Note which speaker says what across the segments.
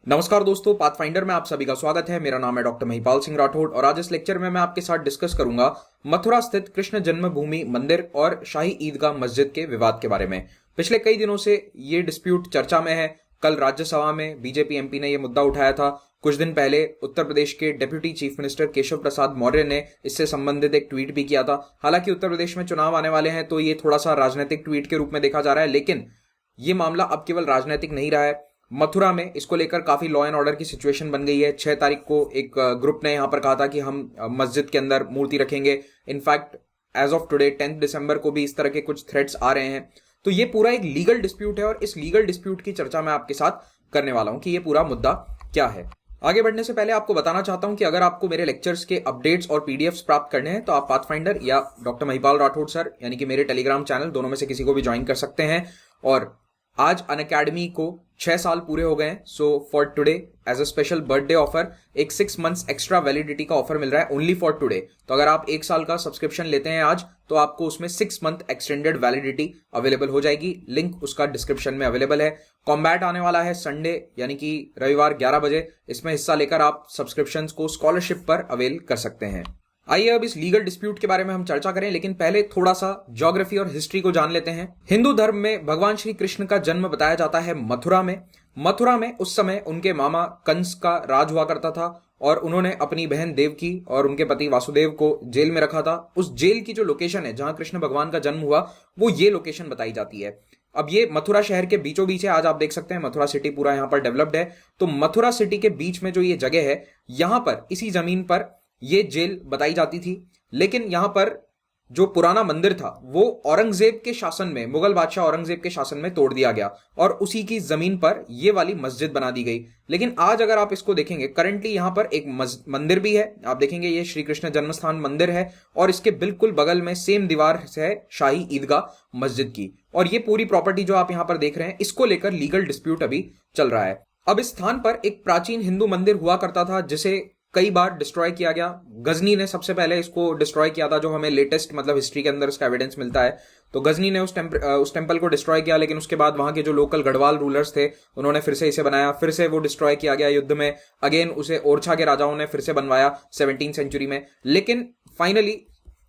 Speaker 1: नमस्कार दोस्तों, पाथफाइंडर में आप सभी का स्वागत है। मेरा नाम है डॉक्टर महिपाल सिंह राठौड़ और आज इस लेक्चर में मैं आपके साथ डिस्कस करूंगा मथुरा स्थित कृष्ण जन्मभूमि मंदिर और शाही ईदगाह मस्जिद के विवाद के बारे में। पिछले कई दिनों से ये डिस्प्यूट चर्चा में है। कल राज्यसभा में बीजेपी एमपी ने यह मुद्दा उठाया था। कुछ दिन पहले उत्तर प्रदेश के deputy chief minister Keshav Prasad Maurya ने इससे संबंधित एक ट्वीट भी किया था। हालांकि उत्तर प्रदेश में चुनाव आने वाले हैं तो ये थोड़ा सा राजनीतिक ट्वीट के रूप में देखा जा रहा है, लेकिन ये मामला अब केवल राजनीतिक नहीं रहा है। मथुरा में इसको लेकर काफी लॉ एंड ऑर्डर की सिचुएशन बन गई है। 6 तारीख को एक ग्रुप ने यहां पर कहा था कि हम मस्जिद के अंदर मूर्ति रखेंगे। इनफैक्ट एज ऑफ टुडे 10 दिसंबर को भी इस तरह के कुछ थ्रेट्स आ रहे हैं। तो ये पूरा एक लीगल डिस्प्यूट है और इस लीगल डिस्प्यूट की चर्चा मैं आपके साथ करने वाला हूं कि ये पूरा मुद्दा क्या है। आगे बढ़ने से पहले आपको बताना चाहता हूं कि अगर आपको मेरे लेक्चर्स के अपडेट्स और पीडीएफ्स प्राप्त करने हैं तो आप पाथफाइंडर या डॉक्टर महिपाल राठौड़ सर यानी कि मेरे टेलीग्राम चैनल दोनों में से किसी को भी ज्वाइन कर सकते हैं। और आज अनअकैडमी को 6 साल पूरे हो गए हैं। So for today as a special birthday offer एक 6 मंथ्स एक्स्ट्रा वैलिडिटी का ऑफर मिल रहा है ओनली फॉर टुडे। तो अगर आप 1 साल का सब्सक्रिप्शन लेते हैं आज तो आपको उसमें 6 मंथ एक्सटेंडेड वैलिडिटी अवेलेबल हो जाएगी। लिंक उसका डिस्क्रिप्शन में अवेलेबल है। कॉम्बैट आने वाला है संडे यानी कि रविवार 11 बजे। इसमें हिस्सा लेकर आप सब्सक्रिप्शन को स्कॉलरशिप पर अवेल कर सकते हैं। आइए अब इस लीगल डिस्प्यूट के बारे में हम चर्चा करें, लेकिन पहले थोड़ा सा ज्योग्राफी और हिस्ट्री को जान लेते हैं। हिंदू धर्म में भगवान श्री कृष्ण का जन्म बताया जाता है मथुरा में। मथुरा में उस समय उनके मामा कंस का राज हुआ करता था और उन्होंने अपनी बहन देवकी और उनके पति वासुदेव को जेल में रखा था। उस जेल की जो लोकेशन है जहां कृष्ण भगवान का जन्म हुआ वो ये लोकेशन बताई जाती है। अब ये मथुरा शहर के बीचों बीच है। आज आप देख सकते हैं मथुरा सिटी पूरा यहां पर डेवलप्ड है। तो मथुरा सिटी के बीच में जो ये जगह है यहां पर इसी जमीन पर ये जेल बताई जाती थी। लेकिन यहां पर जो पुराना मंदिर था वो औरंगजेब के शासन में, मुगल बादशाह औरंगजेब के शासन में तोड़ दिया गया और उसी की जमीन पर ये वाली मस्जिद बना दी गई। लेकिन आज अगर आप इसको देखेंगे करंटली यहां पर एक मंदिर भी है। आप देखेंगे ये श्री कृष्ण जन्मस्थान मंदिर है और इसके बिल्कुल बगल में सेम दीवार है शाही ईदगाह मस्जिद की। और ये पूरी प्रॉपर्टी जो आप यहां पर देख रहे हैं इसको लेकर लीगल डिस्प्यूट अभी चल रहा है। अब इस स्थान पर एक प्राचीन हिंदू मंदिर हुआ करता था जिसे कई बार डिस्ट्रॉय किया गया। गजनी ने सबसे पहले इसको डिस्ट्रॉय किया था, जो हमें लेटेस्ट मतलब हिस्ट्री के अंदर इसका एविडेंस मिलता है। तो गजनी ने उस टेंपल को डिस्ट्रॉय किया, लेकिन उसके बाद वहां के जो लोकल गढ़वाल रूलर्स थे उन्होंने फिर से इसे बनाया। फिर से वो डिस्ट्रॉय किया गया युद्ध में। अगेन उसे ओरछा के राजाओं ने फिर से बनवाया 17th सेंचुरी में। लेकिन फाइनली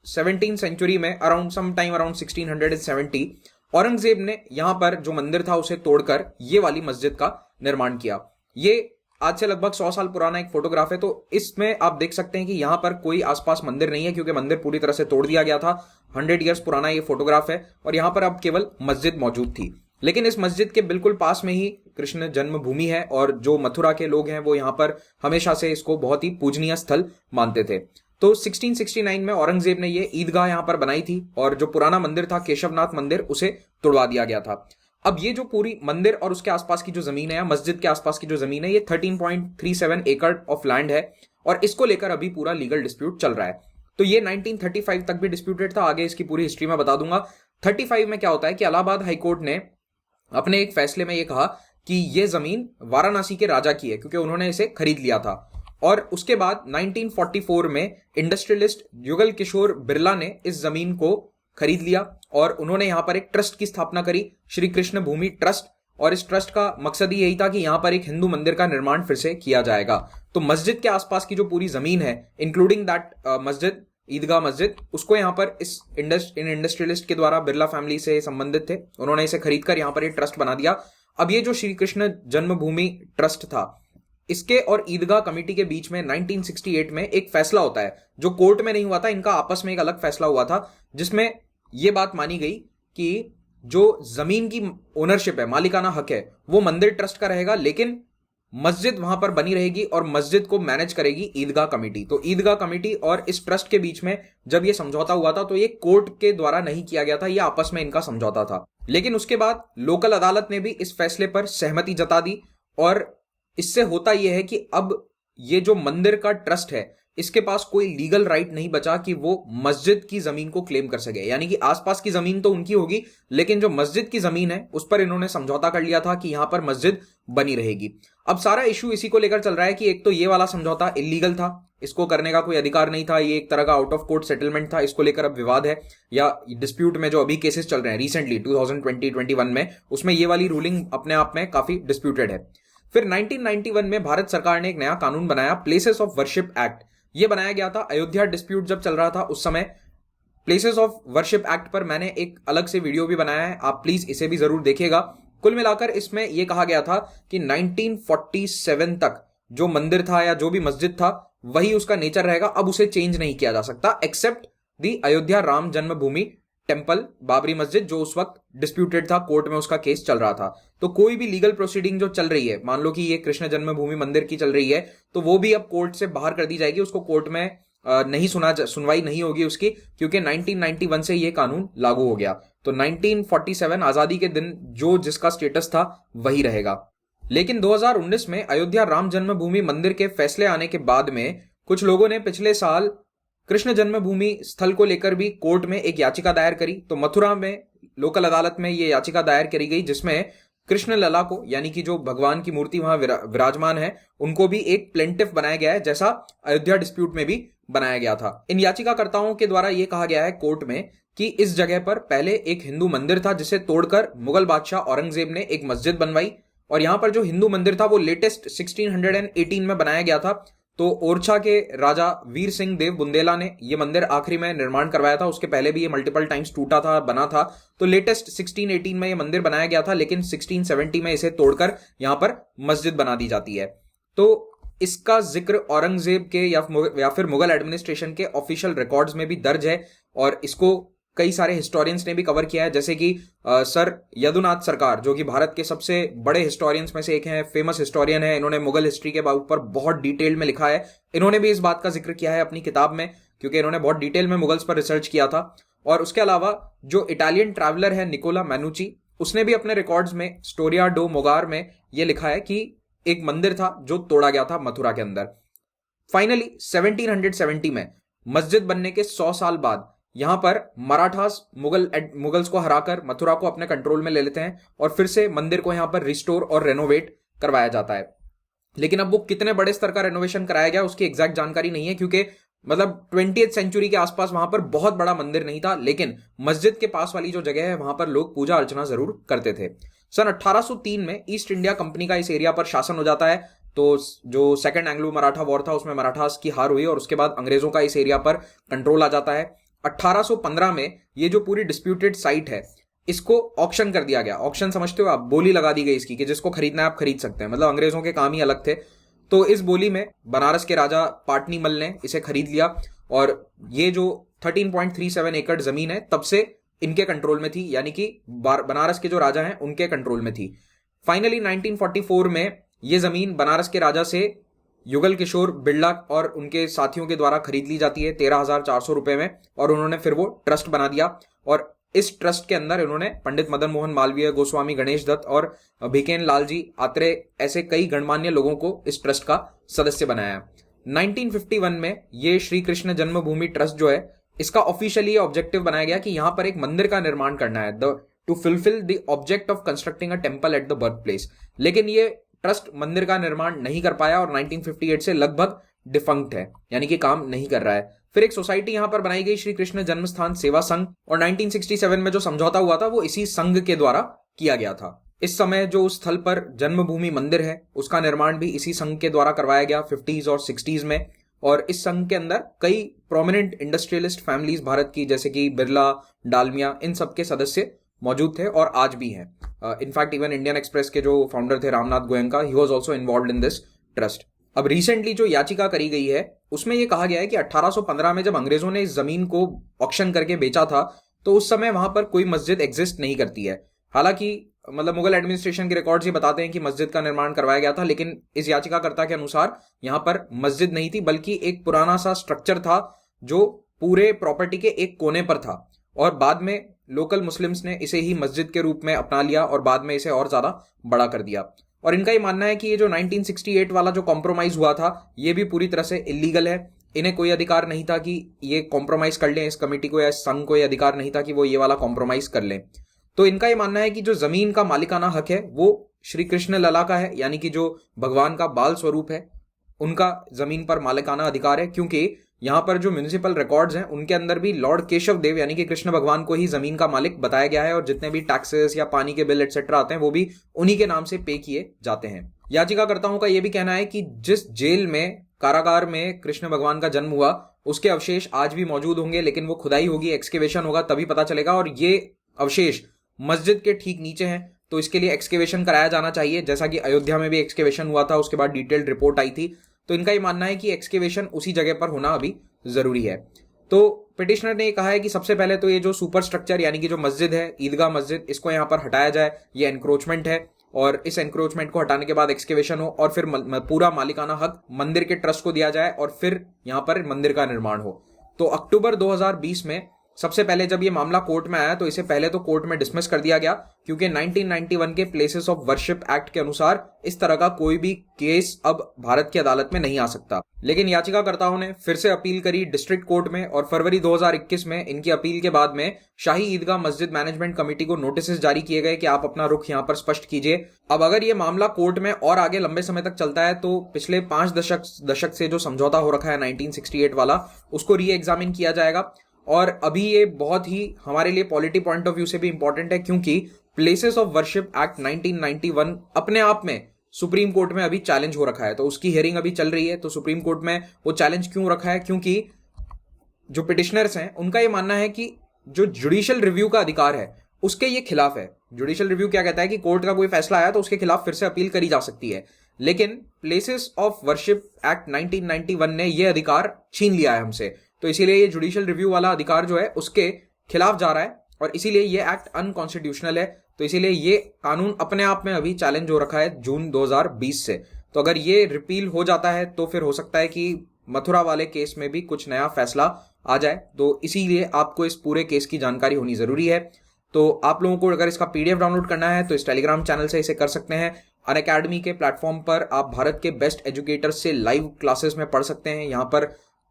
Speaker 1: 17th सेंचुरी में around some time around 1670 Aurangzeb ने यहां पर जो मंदिर था उसे तोड़कर ये वाली मस्जिद का निर्माण किया। ये आज से लगभग 100 साल पुराना एक फोटोग्राफ है। तो इसमें आप देख सकते हैं कि यहां पर कोई आसपास मंदिर नहीं है क्योंकि मंदिर पूरी तरह से तोड़ दिया गया था। 100 ईयर्स पुराना ये फोटोग्राफ है और यहां पर अब केवल मस्जिद मौजूद थी। लेकिन इस मस्जिद के बिल्कुल पास में ही कृष्ण जन्मभूमि है और जो मथुरा के लोग हैं वो यहां पर हमेशा से इसको बहुत ही पूजनीय स्थल मानते थे। तो 1669 में औरंगजेब ने ये ईदगाह यहां पर बनाई थी और जो पुराना मंदिर था केशवनाथ मंदिर उसे तोड़वा दिया गया था। अब ये जो पूरी मंदिर और उसके आसपास की जो जमीन है या मस्जिद के आसपास की जो जमीन है ये 13.37 एकड़ ऑफ लैंड है और इसको लेकर अभी पूरा लीगल डिस्प्यूट चल रहा है। तो ये 1935 तक भी डिस्प्यूटेड था। आगे इसकी पूरी हिस्ट्री में बता दूंगा। 35 में क्या होता है कि इलाहाबाद हाईकोर्ट ने अपने एक फैसले में ये कहा कि ये जमीन वाराणसी के राजा की है क्योंकि उन्होंने इसे खरीद लिया था। और उसके बाद 1944 में इंडस्ट्रियलिस्ट युगल किशोर बिरला ने इस जमीन को खरीद लिया और उन्होंने यहां पर एक ट्रस्ट की स्थापना करी, श्री कृष्ण भूमि ट्रस्ट। और इस ट्रस्ट का मकसद ही यही था कि यहां पर एक हिंदू मंदिर का निर्माण फिर से किया जाएगा। तो मस्जिद के आसपास की जो पूरी जमीन है इंक्लूडिंग दैट मस्जिद ईदगाह मस्जिद उसको यहां पर इस इंडस्ट्रियलिस्ट के द्वारा बिरला फैमिली से संबंधित थे, उन्होंने इसे खरीदकर यहां पर एक ट्रस्ट बना दिया। अब ये जो श्री कृष्ण जन्मभूमि ट्रस्ट था इसके और ईदगाह कमेटी के बीच में 1968 में एक फैसला होता है जो कोर्ट में नहीं हुआ था। इनका आपस में एक अलग फैसला हुआ था जिसमें यह बात मानी गई कि जो जमीन की ओनरशिप है, मालिकाना हक है, वो मंदिर ट्रस्ट का रहेगा, लेकिन मस्जिद वहां पर बनी रहेगी और मस्जिद को मैनेज करेगी ईदगाह कमेटी। तो ईदगाह कमेटी और इस ट्रस्ट के बीच में जब ये समझौता हुआ था तो ये कोर्ट के द्वारा नहीं किया गया था, ये आपस में इनका समझौता था। लेकिन उसके बाद लोकल अदालत ने भी इस फैसले पर सहमति जता दी और इससे होता यह है कि अब ये जो मंदिर का ट्रस्ट है इसके पास कोई लीगल राइट नहीं बचा कि वो मस्जिद की जमीन को क्लेम कर सके। यानी कि आसपास की जमीन तो उनकी होगी लेकिन जो मस्जिद की जमीन है उस पर इन्होंने समझौता कर लिया था कि यहां पर मस्जिद बनी रहेगी। अब सारा इशू इसी को लेकर चल रहा है कि एक तो ये वाला समझौता इलीगल था, इसको करने का कोई अधिकार नहीं था, ये एक तरह का आउट ऑफ कोर्ट सेटलमेंट था। इसको लेकर अब विवाद है या डिस्प्यूट में जो अभी केसेस चल रहे हैं रिसेंटली 2020-21 में, उसमें ये वाली रूलिंग अपने आप में काफी डिस्प्यूटेड है। फिर 1991 में भारत सरकार ने एक नया कानून बनाया, प्लेसेस ऑफ वर्शिप एक्ट। यह बनाया गया था अयोध्या डिस्प्यूट जब चल रहा था उस समय। प्लेसेस ऑफ वर्शिप एक्ट पर मैंने एक अलग से वीडियो भी बनाया है, आप प्लीज इसे भी जरूर देखिएगा। कुल मिलाकर इसमें यह कहा गया था कि 1947 तक जो मंदिर था या जो भी मस्जिद था वही उसका नेचर रहेगा, अब उसे चेंज नहीं किया जा सकता, एक्सेप्ट दी अयोध्या राम जन्मभूमि टेम्पल, बाबरी मस्जिद, जो उस वक्त डिस्प्यूटेड था, कोर्ट में उसका केस चल रहा था। तो कोई भी लीगल प्रोसीडिंग जो चल रही है, मान लो कि ये कृष्ण जन्मभूमि मंदिर की चल रही है, तो वो भी अब कोर्ट से बाहर कर दी जाएगी, उसको कोर्ट में नहीं सुनवाई नहीं होगी उसकी, क्योंकि 1991 से ये कानून लागू हो गया। तो 1947 आजादी के दिन जो जिसका स्टेटस था वही रहेगा। लेकिन 2019 में अयोध्या राम जन्मभूमि मंदिर के फैसले आने के बाद में कुछ लोगों ने पिछले साल कृष्ण जन्मभूमि स्थल को लेकर भी कोर्ट में एक याचिका दायर करी। तो मथुरा में लोकल अदालत में यह याचिका दायर करी गई, जिसमें कृष्ण लला को, यानी कि जो भगवान की मूर्ति वहां विराजमान है, उनको भी एक प्लेंटिफ बनाया गया है, जैसा अयोध्या डिस्प्यूट में भी बनाया गया था। इन याचिकाकर्ताओं के द्वारा यह कहा गया है कोर्ट में कि इस जगह पर पहले एक हिंदू मंदिर था, जिसे तोड़कर मुगल बादशाह औरंगजेब ने एक मस्जिद बनवाई, और यहां पर जो हिंदू मंदिर था वो लेटेस्ट 1618 में बनाया गया था। तो ओरछा के राजा वीर सिंह देव बुंदेला ने यह मंदिर आखिरी में निर्माण करवाया था, उसके पहले भी ये मल्टीपल टाइम्स टूटा था, बना था। तो लेटेस्ट 1618 में यह मंदिर बनाया गया था, लेकिन 1670 में इसे तोड़कर यहां पर मस्जिद बना दी जाती है। तो इसका जिक्र औरंगजेब के या फिर मुगल एडमिनिस्ट्रेशन के ऑफिशियल रिकॉर्ड्स में भी दर्ज है, और इसको कई सारे हिस्टोरियंस ने भी कवर किया है, जैसे कि सर यदुनाथ सरकार, जो कि भारत के सबसे बड़े हिस्टोरियंस में से एक हैं, फेमस हिस्टोरियन है, इन्होंने मुगल हिस्ट्री के ऊपर बहुत डिटेल में लिखा है। इन्होंने भी इस बात का जिक्र किया है अपनी किताब में, क्योंकि इन्होंने बहुत डिटेल में मुगल्स पर रिसर्च किया था। और उसके अलावा जो इटालियन ट्रैवलर है निकोला मैनुची, उसने भी अपने रिकॉर्ड्स में स्टोरिया डो मोगार में यह लिखा है कि एक मंदिर था जो तोड़ा गया था मथुरा के अंदर। फाइनली 1770 में मस्जिद बनने के 100 साल बाद यहां पर मराठास मुगल्स को हराकर मथुरा को अपने कंट्रोल में ले लेते हैं, और फिर से मंदिर को यहां पर रिस्टोर और रेनोवेट करवाया जाता है। लेकिन अब वो कितने बड़े स्तर का रेनोवेशन कराया गया उसकी एग्जैक्ट जानकारी नहीं है, क्योंकि मतलब 20th सेंचुरी के आसपास वहां पर बहुत बड़ा मंदिर नहीं था, लेकिन मस्जिद के पास वाली जो जगह है वहां पर लोग पूजा अर्चना जरूर करते थे। सन 1803 में ईस्ट इंडिया कंपनी का इस एरिया पर शासन हो जाता है। तो जो सेकंड एंग्लो मराठा वॉर था उसमें मराठास की हार हुई, और उसके बाद अंग्रेजों का इस एरिया पर कंट्रोल आ जाता है। 1815 में ये जो पूरी डिस्प्यूटेड साइट है इसको ऑक्शन कर दिया गया। ऑक्शन समझते हो आप, बोली लगा दी गई इसकी कि जिसको खरीदना है आप खरीद सकते हैं, मतलब अंग्रेजों के काम ही अलग थे। तो इस बोली में बनारस के राजा पाटनीमल ने इसे खरीद लिया, और ये जो 13.37 एकड़ जमीन है तब से इनके कंट्रोल में थी, यानी कि बनारस के जो राजा हैं उनके कंट्रोल में थी। फाइनली 1944 में ये जमीन बनारस के राजा से युगल किशोर बिड़ला और उनके साथियों के द्वारा खरीद ली जाती है 13,400 रुपए में, और उन्होंने फिर वो ट्रस्ट बना दिया। और इस ट्रस्ट के अंदर इन्होंने पंडित मदन मोहन मालवीय, गोस्वामी गणेश दत्त और भिकेन लालजी आत्रे ऐसे कई गणमान्य लोगों को इस ट्रस्ट का सदस्य बनाया। 1951 में ये श्री कृष्ण जन्मभूमि ट्रस्ट जो है, इसका ऑफिशियली ऑब्जेक्टिव बनाया गया कि यहां पर एक मंदिर का निर्माण करना है, to fulfil the object of constructing a temple at the birth place. लेकिन ये ट्रस्ट मंदिर का निर्माण नहीं कर पाया और 1958 से लगभग डिफंक्ट है, यानी कि काम नहीं कर रहा है। फिर एक सोसाइटी यहां पर बनाई गई, श्री कृष्ण जन्मस्थान सेवा संघ, और 1967 में जो समझौता हुआ था वो इसी संघ के द्वारा किया गया था। इस समय जो उस स्थल पर जन्मभूमि मंदिर है उसका निर्माण भी इसी संघ के द्वारा करवाया गया 50s और 60s में। और इस संघ के अंदर कई प्रोमिनेंट इंडस्ट्रियलिस्ट फैमिलीज भारत की, जैसे कि बिरला, डालमिया, इन सब के सदस्य मौजूद थे और आज भी हैं। इनफैक्ट इवन इंडियन एक्सप्रेस के जो फाउंडर थे Ramnath Goenka, he was also involved in this trust. अब रिसेंटली जो याचिका करी गई है उसमें यह कहा गया है कि 1815 में जब अंग्रेजों ने इस जमीन को ऑक्शन करके बेचा था तो उस समय वहां पर कोई मस्जिद एग्जिस्ट नहीं करती है। हालांकि मतलब मुगल एडमिनिस्ट्रेशन के रिकॉर्ड्स ये बताते हैं कि मस्जिद का निर्माण करवाया गया था, लेकिन इस याचिकाकर्ता के अनुसार यहां पर मस्जिद नहीं थी, बल्कि एक पुराना सा स्ट्रक्चर था जो पूरे प्रॉपर्टी के एक कोने पर था, और बाद में लोकल मुस्लिम्स ने इसे ही मस्जिद के रूप में अपना लिया और बाद में इसे और ज्यादा बड़ा कर दिया। और इनका ये मानना है कि ये जो 1968 वाला जो कॉम्प्रोमाइज हुआ था ये भी पूरी तरह से इलीगल है। इन्हें कोई अधिकार नहीं था कि ये कॉम्प्रोमाइज कर लें, इस कमेटी को या इस संघ को ये अधिकार नहीं था कि वो ये वाला कॉम्प्रोमाइज कर लें। तो इनका ये मानना है कि जो जमीन का मालिकाना हक है वो श्री कृष्ण लला का है, यानी कि जो भगवान का बाल स्वरूप है उनका जमीन पर मालिकाना अधिकार है, क्योंकि यहां पर जो म्युनिसिपल रिकॉर्ड्स हैं उनके अंदर भी लॉर्ड केशव देव यानी कि कृष्ण भगवान को ही जमीन का मालिक बताया गया है, और जितने भी टैक्सेस या पानी के बिल एटसेट्रा आते हैं वो भी उन्हीं के नाम से पे किए जाते हैं। याचिकाकर्ताओं का यह भी कहना है कि जिस जेल में, कारागार में कृष्ण भगवान का जन्म हुआ, उसके अवशेष आज भी मौजूद होंगे, लेकिन वो खुदाई होगी, एक्सकेवेशन होगा, तभी पता चलेगा। और ये अवशेष मस्जिद के ठीक नीचे हैं, तो इसके लिए एक्सकेवेशन कराया जाना चाहिए, जैसा कि अयोध्या में भी एक्सकेवेशन हुआ था, उसके बाद डिटेल्ड रिपोर्ट आई थी। तो इनका ये मानना है कि एक्सकेवेशन उसी जगह पर होना अभी जरूरी है। तो पिटिशनर ने कहा है कि सबसे पहले तो ये जो सुपर स्ट्रक्चर यानी कि जो मस्जिद है, ईदगाह मस्जिद, इसको यहाँ पर हटाया जाए। ये एनक्रोचमेंट है और इस एनक्रोचमेंट को हटाने के बाद एक्सकेवेशन हो और फिर पूरा मालिकाना हक मंदिर के ट्रस्ट को दिया जाए और फिर यहाँ पर मंदिर का निर्माण हो। तो अक्टूबर 2020 में सबसे पहले जब ये मामला कोर्ट में आया, तो इसे पहले तो कोर्ट में डिसमिस कर दिया गया, क्योंकि 1991 के प्लेसेस ऑफ वर्शिप एक्ट के अनुसार इस तरह का कोई भी केस अब भारत की अदालत में नहीं आ सकता। लेकिन याचिकाकर्ताओं ने फिर से अपील करी डिस्ट्रिक्ट कोर्ट में और फरवरी 2021 में इनकी अपील के बाद में शाही ईदगाह मस्जिद मैनेजमेंट कमेटी को नोटिस जारी किए गए कि आप अपना रुख यहां पर स्पष्ट कीजिए। अब अगर ये मामला कोर्ट में और आगे लंबे समय तक चलता है, तो पिछले 5 दशक से जो समझौता हो रखा है 1968 वाला, उसको री एग्जामिन किया जाएगा। और अभी ये बहुत ही हमारे लिए पॉलिटी पॉइंट ऑफ व्यू से भी इंपॉर्टेंट है, क्योंकि प्लेसेस ऑफ वर्शिप एक्ट 1991 अपने आप में सुप्रीम कोर्ट में अभी चैलेंज हो रखा है, तो उसकी हियरिंग अभी चल रही है। तो सुप्रीम कोर्ट में वो चैलेंज क्यों रखा है? क्योंकि जो पिटिशनर्स हैं उनका ये मानना है कि जो जुडिशियल रिव्यू का अधिकार है उसके ये खिलाफ है। जुडिशियल रिव्यू क्या कहता है कि कोर्ट का कोई फैसला आया तो उसके खिलाफ फिर से अपील करी जा सकती है, लेकिन प्लेसेस ऑफ वर्शिप एक्ट 1991 ने यह अधिकार छीन लिया है हमसे। तो इसीलिए ये जुडिशियल रिव्यू वाला अधिकार जो है उसके खिलाफ जा रहा है और इसीलिए ये एक्ट अनकॉन्स्टिट्यूशनल है। तो इसीलिए ये कानून अपने आप में अभी चैलेंज हो रखा है जून 2020 से। तो अगर ये रिपील हो जाता है तो फिर हो सकता है कि मथुरा वाले केस में भी कुछ नया फैसला आ जाए। तो इसीलिए आपको इस पूरे केस की जानकारी होनी जरूरी है। तो आप लोगों को अगर इसका पीडीएफ डाउनलोड करना है तो इस टेलीग्राम चैनल से इसे कर सकते हैं। अनअकैडमी के प्लेटफॉर्म पर आप भारत के बेस्ट एजुकेटर्स से लाइव क्लासेस में पढ़ सकते हैं। यहाँ पर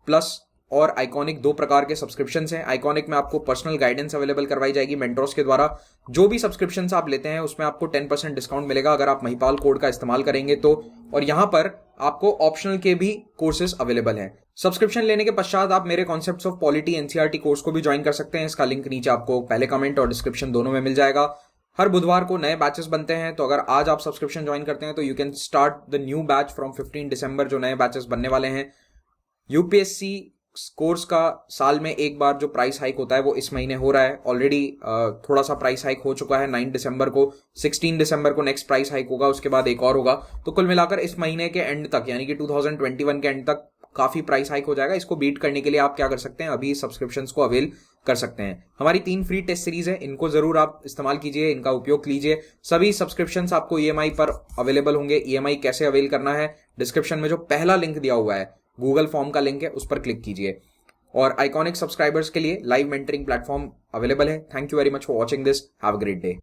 Speaker 1: प्लस और आइकॉनिक 2 प्रकार के सब्सक्रिप्शंस हैं। आइकॉनिक में आपको पर्सनल गाइडेंस अवेलेबल करवाई जाएगी मेंटर्स के द्वारा। जो भी सब्सक्रिप्शंस आप लेते हैं उसमें आपको 10% डिस्काउंट मिलेगा अगर आप महिपाल कोड का इस्तेमाल करेंगे तो। और यहाँ पर आपको ऑप्शनल के भी कोर्सेज अवेलेबल हैं। सब्सक्रिप्शन लेने के पश्चात आप मेरे concepts of polity NCERT course को भी ज्वाइन कर सकते हैं। इसका लिंक नीचे आपको पहले कमेंट और डिस्क्रिप्शन दोनों में मिल जाएगा। हर बुधवार को नए बैचेस बनते हैं, तो अगर आज आप सब्सक्रिप्शन ज्वाइन करते हैं तो you can start the new batch from 15 दिसंबर, जो नए बैचेस बनने वाले हैं। यूपीएससी कोर्स का साल में एक बार जो प्राइस हाइक होता है वो इस महीने हो रहा है। ऑलरेडी थोड़ा सा प्राइस हाइक हो चुका है 9 दिसंबर को। 16 दिसंबर को नेक्स्ट प्राइस हाइक होगा, उसके बाद एक और होगा। तो कुल मिलाकर इस महीने के एंड तक यानी कि 2021 के एंड तक काफी प्राइस हाइक हो जाएगा। इसको बीट करने के लिए आप क्या कर सकते हैं, अभी सब्सक्रिप्शंस को अवेल कर सकते हैं। हमारी 3 फ्री टेस्ट सीरीज है, इनको जरूर आप इस्तेमाल कीजिए, इनका उपयोग लीजिए। सभी सब्सक्रिप्शंस आपको ईएमआई पर अवेलेबल होंगे। ईएमआई कैसे अवेल करना है, डिस्क्रिप्शन में जो पहला लिंक दिया हुआ है, गूगल फॉर्म का लिंक है, उस पर क्लिक कीजिए। और आइकॉनिक सब्सक्राइबर्स के लिए लाइव मेंटरिंग प्लेटफॉर्म अवेलेबल है। Thank you very much for watching this. Have a great day.